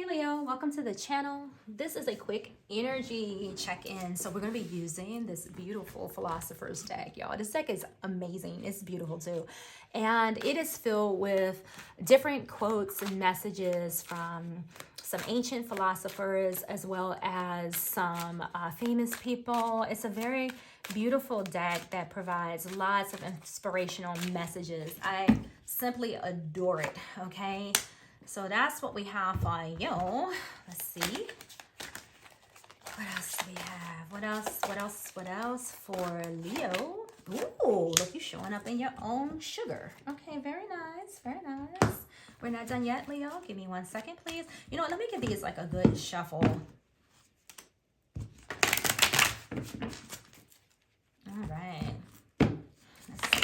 Hey Leo, welcome to the channel. This is a quick energy check-in. So we're going to be using this beautiful Philosopher's deck, y'all. This deck is amazing. It's beautiful too. And it is filled with different quotes and messages from some ancient philosophers as well as some famous people. It's a very beautiful deck that provides lots of inspirational messages. I simply adore it, okay? So that's what we have for you. Let's see. What else do we have? What else for Leo? Ooh, look, you showing up in your own sugar. Okay, very nice, very nice. We're not done yet, Leo. Give me 1 second, please. You know what? Let me give these like a good shuffle. All right. Let's see.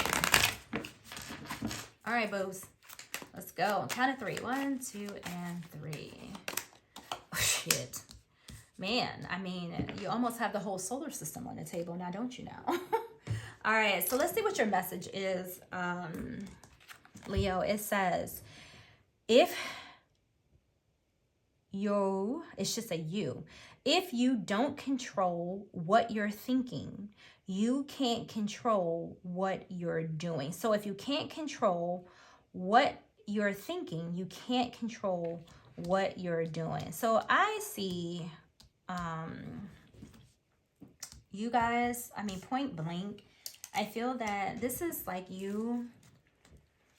All right, boos. Let's go. Count of three. 1, 2, and 3. Oh, shit. Man, I mean, you almost have the whole solar system on the table now, don't you now? All right, so let's see what your message is, Leo. It says, if it should say you, if you don't control what you're thinking, you can't control what you're doing. So if you can't control what you're thinking, you can't control what you're doing. So I see you guys, I mean, point blank, I feel that this is like you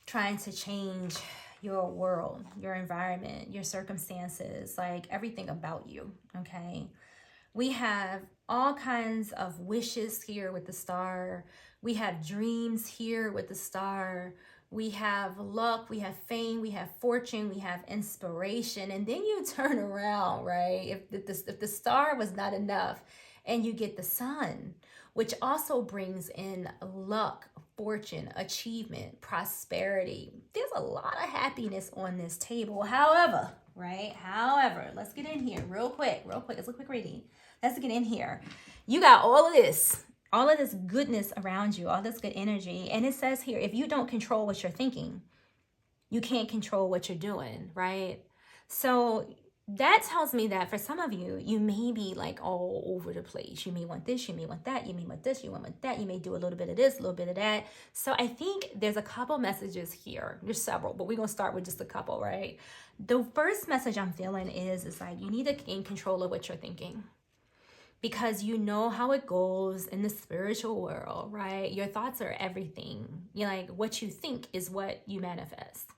trying to change your world, your environment, your circumstances, like everything about you, okay? We have all kinds of wishes here with the star. We have dreams here with the star. We have luck, we have fame, we have fortune, we have inspiration. And then you turn around, right? If the star was not enough and you get the sun, which also brings in luck, fortune, achievement, prosperity. There's a lot of happiness on this table. However, let's get in here real quick. It's a quick reading. Let's get in here. You got all of this goodness around you, all this good energy. And it says here, if you don't control what you're thinking, you can't control what you're doing, right? So that tells me that for some of you, you may be like all over the place. You may want this, you may want that, you may want this, you want that. You may do a little bit of this, a little bit of that. So I think there's a couple messages here. There's several, but we're going to start with just a couple, right? The first message I'm feeling is like you need to gain control of what you're thinking. Because you know how it goes in the spiritual world, right? Your thoughts are everything. You like what you think is what you manifest.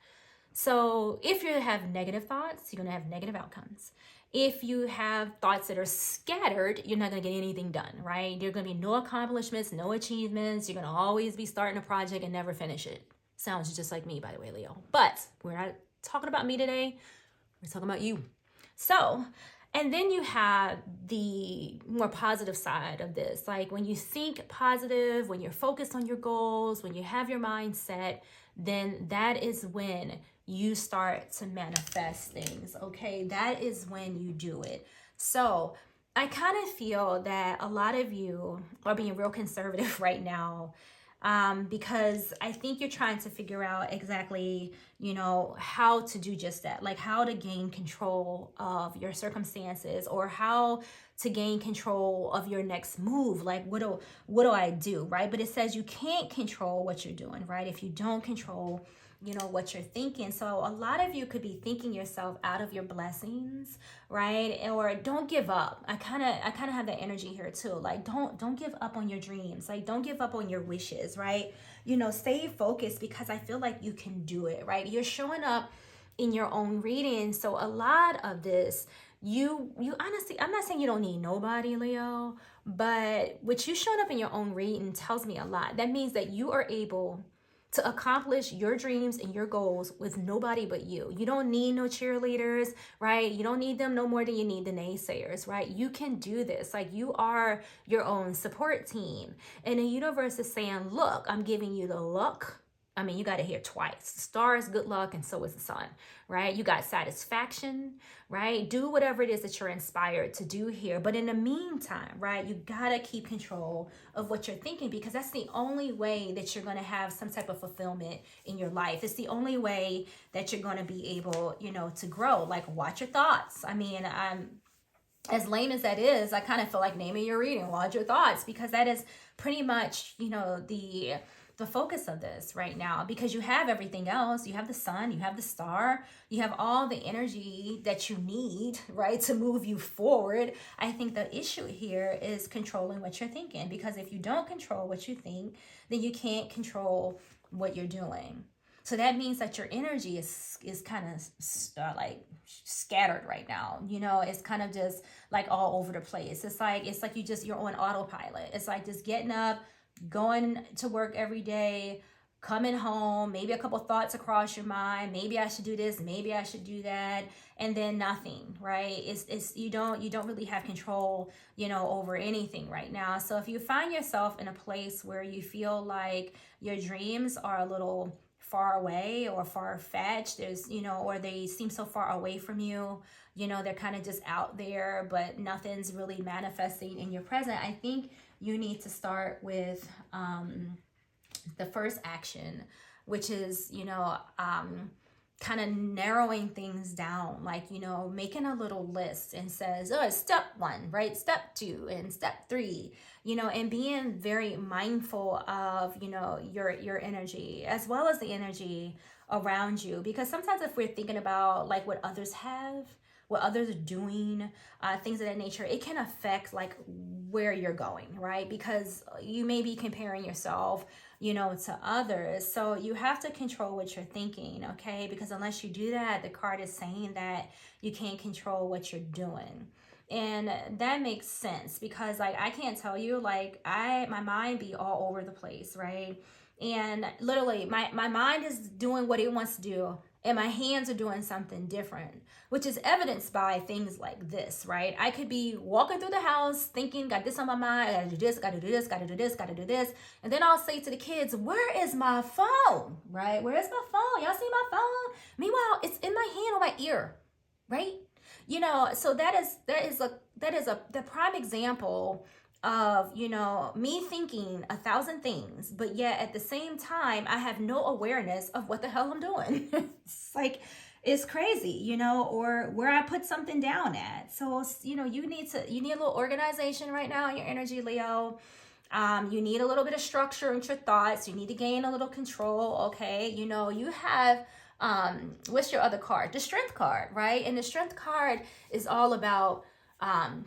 So if you have negative thoughts, you're gonna have negative outcomes. If you have thoughts that are scattered, you're not gonna get anything done, right? There are gonna be no accomplishments, no achievements. You're gonna always be starting a project and never finish it. Sounds just like me, by the way, Leo. But we're not talking about me today. We're talking about you. So, and then you have the more positive side of this. Like when you think positive, when you're focused on your goals, when you have your mindset, then that is when you start to manifest things, okay? That is when you do it. So I kind of feel that a lot of you are being real conservative right now, because I think you're trying to figure out exactly, you know, how to do just that, like how to gain control of your circumstances or how to gain control of your next move. Like, what do I do, right? But it says you can't control what you're doing, right? If you don't control, you know, what you're thinking. So a lot of you could be thinking yourself out of your blessings, right? Or don't give up. I kind of have that energy here too. Like don't give up on your dreams. Like don't give up on your wishes, right? You know, stay focused because I feel like you can do it, right? You're showing up in your own reading. So a lot of this, you honestly, I'm not saying you don't need nobody, Leo, but what you showing up in your own reading tells me a lot. That means that you are able to accomplish your dreams and your goals with nobody but you. You don't need no cheerleaders, right? You don't need them no more than you need the naysayers, right? You can do this. Like you are your own support team. And the universe is saying, look, I'm giving you the luck, I mean, you got to hear twice. Star is good luck, and so is the sun, right? You got satisfaction, right? Do whatever it is that you're inspired to do here. But in the meantime, right, you got to keep control of what you're thinking, because that's the only way that you're going to have some type of fulfillment in your life. It's the only way that you're going to be able, you know, to grow. Like, watch your thoughts. I mean, as lame as that is, I kind of feel like naming your reading, watch your thoughts, because that is pretty much, you know, the focus of this right now, because you have everything else. You have the sun, you have the star, you have all the energy that you need, right, to move you forward. I think the issue here is controlling what you're thinking, because if you don't control what you think, then you can't control what you're doing. So that means that your energy is kind of like scattered right now. You know, it's kind of just like all over the place. It's like you're on autopilot. It's like just getting up, going to work every day, coming home, maybe a couple thoughts across your mind, maybe I should do this, maybe I should do that, and then nothing, right? It's you don't really have control, you know, over anything right now. So if you find yourself in a place where you feel like your dreams are a little far away or far-fetched, there's, you know, or they seem so far away from you, you know, they're kind of just out there, but nothing's really manifesting in your present, I think you need to start with the first action, which is, you know, kind of narrowing things down, like, you know, making a little list and says, oh, step 1, right? Step 2 and step 3, you know, and being very mindful of, you know, your energy as well as the energy around you. Because sometimes if we're thinking about like what others have, what others are doing, things of that nature, it can affect like where you're going, right? Because you may be comparing yourself, you know, to others. So you have to control what you're thinking, okay? Because unless you do that, the card is saying that you can't control what you're doing. And that makes sense, because like I can't tell you, like my mind be all over the place, right? And literally my mind is doing what it wants to do, and my hands are doing something different, which is evidenced by things like this, right? I could be walking through the house thinking, got this on my mind, I gotta do this, gotta do this, gotta do this, gotta do this. And then I'll say to the kids, where is my phone, right? Where is my phone? Y'all see my phone? Meanwhile, it's in my hand or my ear, right? You know, so that is the prime example of, you know, me thinking 1,000 things, but yet at the same time, I have no awareness of what the hell I'm doing. It's like, it's crazy, you know, or where I put something down at. So, you know, you need a little organization right now in your energy, Leo. You need a little bit of structure into your thoughts. You need to gain a little control, okay? You know, you have, what's your other card? The Strength card, right? And the Strength card is all about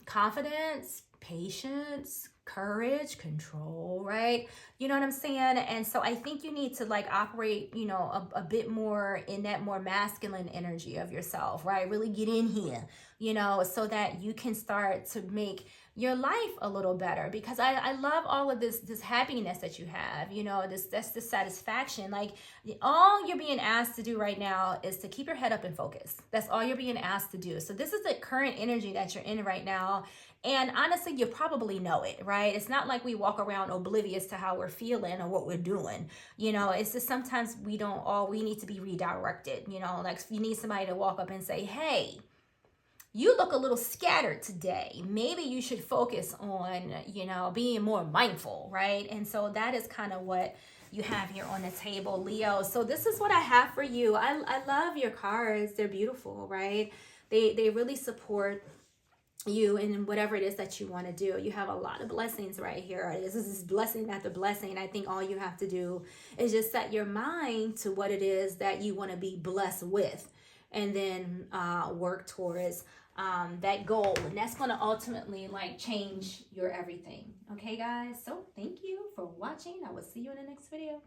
confidence, patience, courage, control, right? You know what I'm saying? And so I think you need to like operate, you know, a bit more in that more masculine energy of yourself, right? Really get in here, you know, so that you can start to make your life a little better. Because I love all of this happiness that you have, you know, that's the satisfaction. Like all you're being asked to do right now is to keep your head up and focus. That's all you're being asked to do. So this is the current energy that you're in right now. And honestly, you probably know it, right? It's not like we walk around oblivious to how we're feeling or what we're doing. You know, it's just sometimes we need to be redirected. You know, like you need somebody to walk up and say, hey, you look a little scattered today. Maybe you should focus on, you know, being more mindful, right? And so that is kind of what you have here on the table, Leo. So this is what I have for you. I love your cards. They're beautiful, right? They really support you in whatever it is that you want to do. You have a lot of blessings right here. This is blessing after blessing. I think all you have to do is just set your mind to what it is that you want to be blessed with, and then work towards that goal. And that's going to ultimately like change your everything. Okay, guys? So thank you for watching. I will see you in the next video.